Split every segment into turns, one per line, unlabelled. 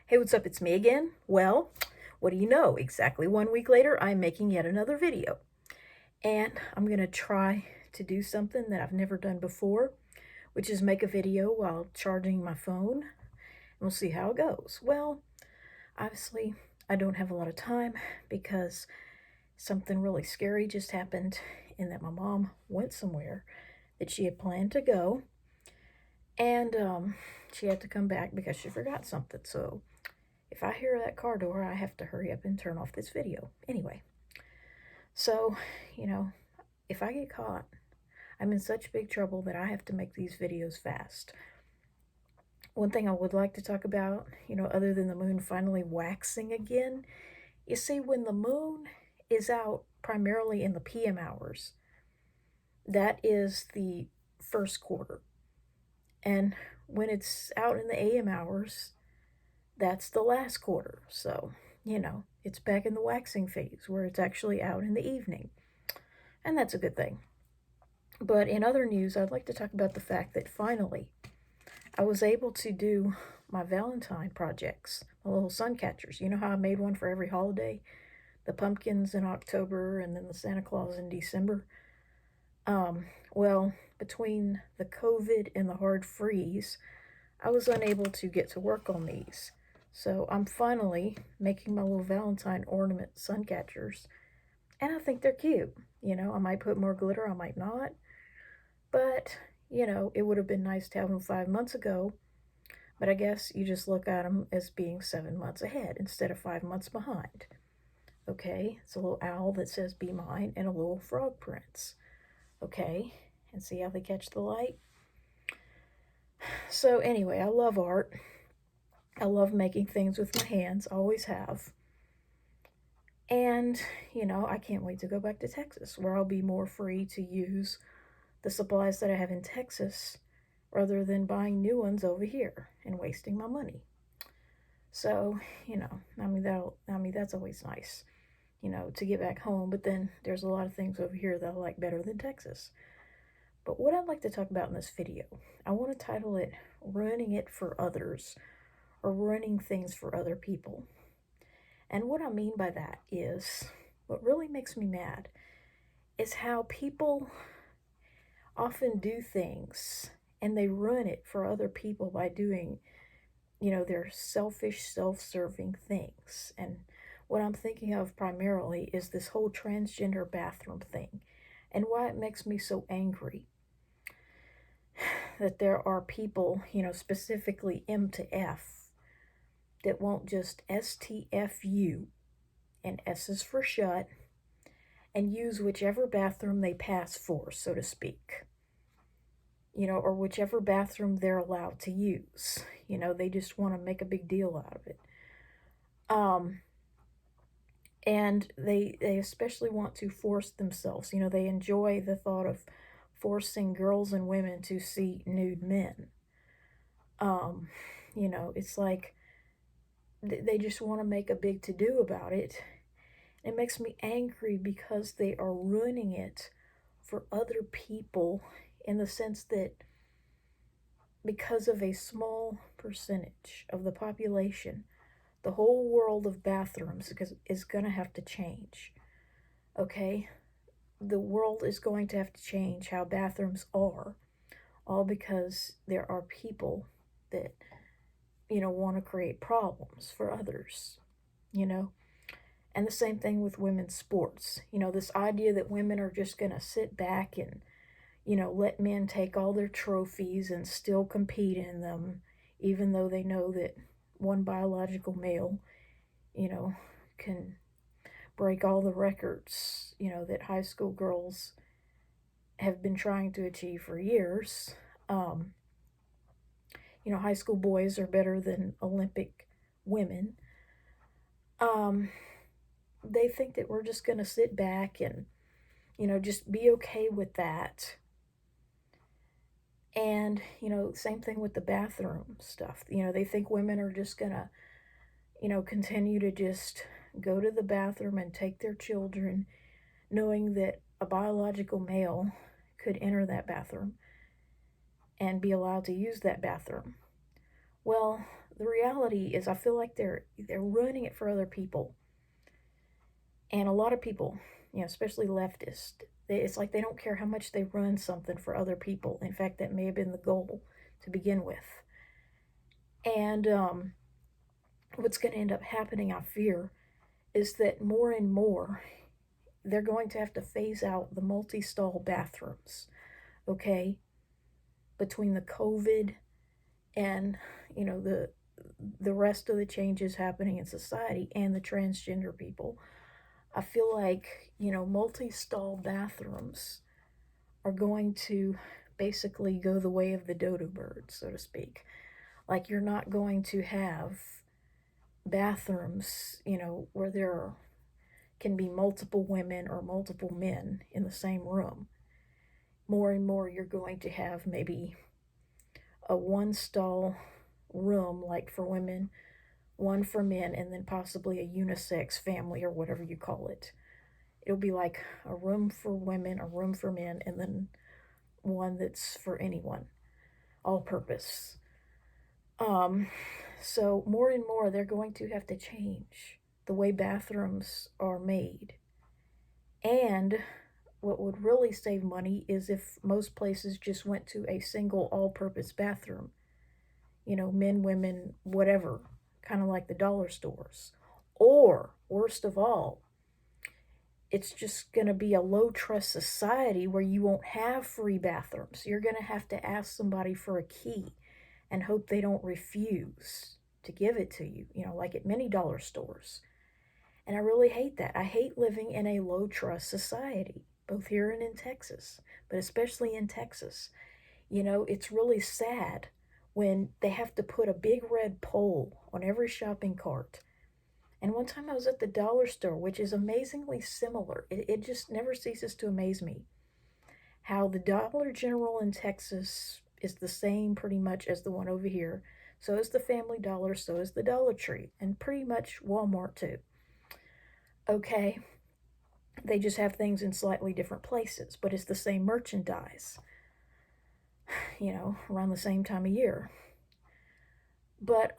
Hey, what's up? It's me again. Well, what do you know? Exactly 1 week later, I'm making yet another video. And I'm going to try to do something that I've never done before, which is make a video while charging my phone. And we'll see how it goes. Well, obviously, I don't have a lot of time because something really scary just happened in that my mom went somewhere that she had planned to go. And she had to come back because she forgot something. So if I hear that car door, I have to hurry up and turn off this video. Anyway, so, you know, if I get caught, I'm in such big trouble that I have to make these videos fast. One thing I would like to talk about, other than the moon finally waxing again, you see, when the moon is out primarily in the PM hours, that is the first quarter. And when it's out in the AM hours, that's the last quarter. So, it's back in the waxing phase where it's actually out in the evening. And that's a good thing. But in other news, I'd like to talk about the fact that finally I was able to do my Valentine projects, my little sun catchers. You know how I made one for every holiday? The pumpkins in October and then the Santa Claus in December. Well, between the COVID and the hard freeze, I was unable to get to work on these. So I'm finally making my little Valentine ornament sun catchers, and I think they're cute. I might put more glitter, I might not, but, it would have been nice to have them 5 months ago, but I guess you just look at them as being 7 months ahead instead of 5 months behind. Okay, it's a little owl that says "Be Mine" and a little frog prince. Okay, and see how they catch the light? So anyway, I love art. I love making things with my hands, always have. And, I can't wait to go back to Texas, where I'll be more free to use the supplies that I have in Texas rather than buying new ones over here and wasting my money. So, that's always nice, to get back home. But then there's a lot of things over here that I like better than Texas. But what I'd like to talk about in this video, I want to title it "Ruining It for Others," or ruining things for other people. And what I mean by that is, what really makes me mad is how people often do things and they ruin it for other people by doing, their selfish, self-serving things. And what I'm thinking of primarily is this whole transgender bathroom thing and why it makes me so angry that there are people, specifically M to F, that won't just STFU, and S is for shut, and use whichever bathroom they pass for, so to speak. Or whichever bathroom they're allowed to use. They just want to make a big deal out of it. And they especially want to force themselves. They enjoy the thought of forcing girls and women to see nude men. It's like they just want to make a big to-do about it. It makes me angry because they are ruining it for other people, in the sense that because of a small percentage of the population, the whole world of bathrooms is going to have to change. Okay? The world is going to have to change how bathrooms are, all because there are people that, want to create problems for others, And the same thing with women's sports. This idea that women are just going to sit back and, let men take all their trophies and still compete in them, even though they know that one biological male, can break all the records, that high school girls have been trying to achieve for years. High school boys are better than Olympic women. They think that we're just going to sit back and, just be okay with that. And, same thing with the bathroom stuff. They think women are just going to, continue to just go to the bathroom and take their children, knowing that a biological male could enter that bathroom and be allowed to use that bathroom. Well, the reality is I feel like they're ruining it for other people. And a lot of people, especially leftists, it's like they don't care how much they ruin something for other people. In fact, that may have been the goal to begin with. And what's going to end up happening, I fear, is that more and more they're going to have to phase out the multi-stall bathrooms, okay? Between the COVID and, the rest of the changes happening in society and the transgender people, I feel like, multi-stall bathrooms are going to basically go the way of the dodo bird, so to speak. Like, you're not going to have bathrooms, where there can be multiple women or multiple men in the same room. More and more, you're going to have maybe a one stall room, like for women, one for men, and then possibly a unisex family or whatever you call it. It'll be like a room for women, a room for men, and then one that's for anyone, all purpose. So more and more they're going to have to change the way bathrooms are made. And what would really save money is if most places just went to a single all-purpose bathroom. Men, women, whatever, kind of like the dollar stores. Or, worst of all, it's just going to be a low trust society where you won't have free bathrooms. You're going to have to ask somebody for a key and hope they don't refuse to give it to you, like at many dollar stores. And I really hate that. I hate living in a low trust society, both here and in Texas, but especially in Texas. It's really sad when they have to put a big red pole on every shopping cart. And one time I was at the dollar store, which is amazingly similar. It just never ceases to amaze me how the Dollar General in Texas is the same pretty much as the one over here. So is the Family Dollar, so is the Dollar Tree, and pretty much Walmart too. Okay, they just have things in slightly different places, but it's the same merchandise, around the same time of year. But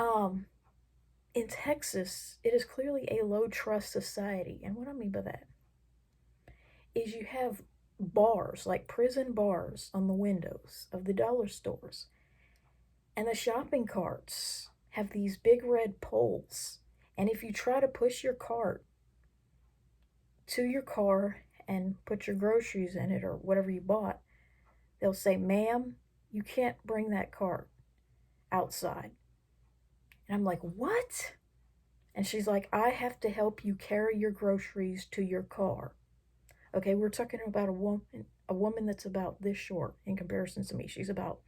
in Texas, it is clearly a low trust society. And what I mean by that is you have bars, like prison bars, on the windows of the dollar stores. And the shopping carts have these big red poles. And if you try to push your cart to your car and put your groceries in it or whatever you bought, they'll say, "Ma'am, you can't bring that cart outside." And I'm like, "What?" And she's like, "I have to help you carry your groceries to your car." Okay, we're talking about a woman that's about this short in comparison to me. She's about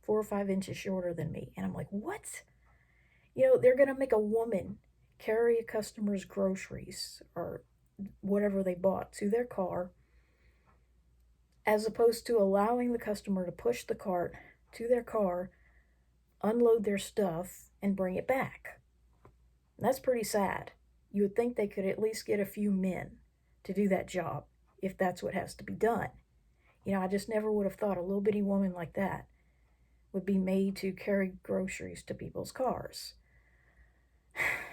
4 or 5 inches shorter than me. And I'm like, "What?" They're going to make a woman carry a customer's groceries or whatever they bought to their car, as opposed to allowing the customer to push the cart to their car, unload their stuff, and bring it back. And that's pretty sad. You would think they could at least get a few men to do that job if that's what has to be done. I just never would have thought a little bitty woman like that would be made to carry groceries to people's cars.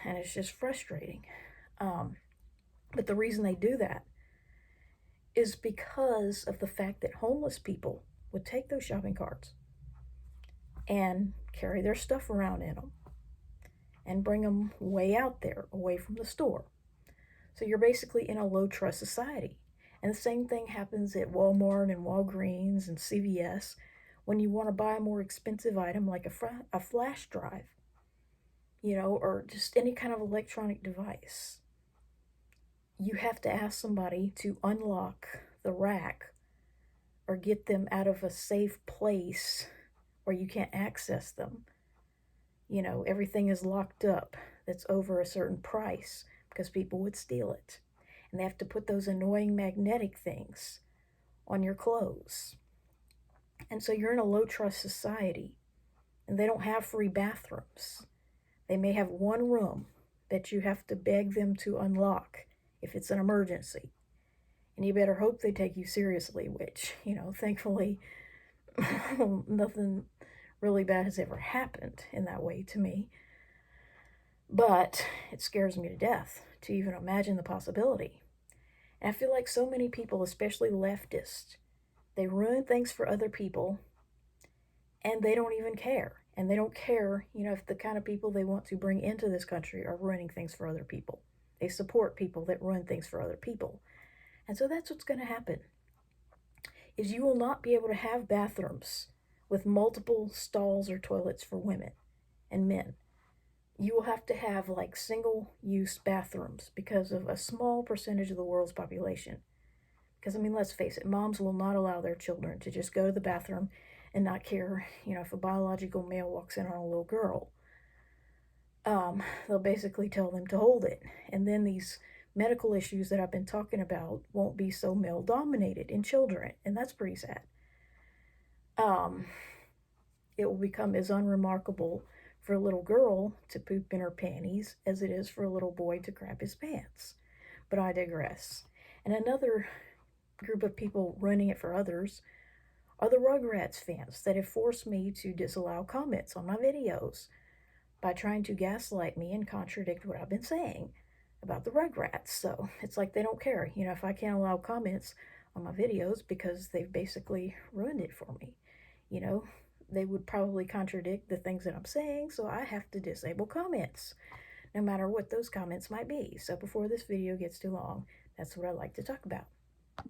And it's just frustrating. But the reason they do that is because of the fact that homeless people would take those shopping carts and carry their stuff around in them and bring them way out there, away from the store. So you're basically in a low trust society. And the same thing happens at Walmart and Walgreens and CVS when you want to buy a more expensive item like a flash drive, or just any kind of electronic device. You have to ask somebody to unlock the rack or get them out of a safe place where you can't access them. Everything is locked up that's over a certain price because people would steal it. And they have to put those annoying magnetic things on your clothes. And so you're in a low trust society, and they don't have free bathrooms. They may have one room that you have to beg them to unlock if it's an emergency. And you better hope they take you seriously, which, thankfully, nothing really bad has ever happened in that way to me. But it scares me to death to even imagine the possibility. And I feel like so many people, especially leftists, they ruin things for other people and they don't even care. And they don't care, if the kind of people they want to bring into this country are ruining things for other people. They support people that ruin things for other people. And so that's what's going to happen. Is you will not be able to have bathrooms with multiple stalls or toilets for women and men. You will have to have like single-use bathrooms because of a small percentage of the world's population. Because, let's face it, moms will not allow their children to just go to the bathroom and not care, if a biological male walks in on a little girl. They'll basically tell them to hold it. And then these medical issues that I've been talking about won't be so male-dominated in children. And that's pretty sad. It will become as unremarkable for a little girl to poop in her panties as it is for a little boy to crap his pants. But I digress. And another group of people running it for others are the Rugrats fans that have forced me to disallow comments on my videos by trying to gaslight me and contradict what I've been saying about the Rugrats. So it's like they don't care, if I can't allow comments on my videos because they've basically ruined it for me. They would probably contradict the things that I'm saying, so I have to disable comments, no matter what those comments might be. So before this video gets too long, that's what I like to talk about.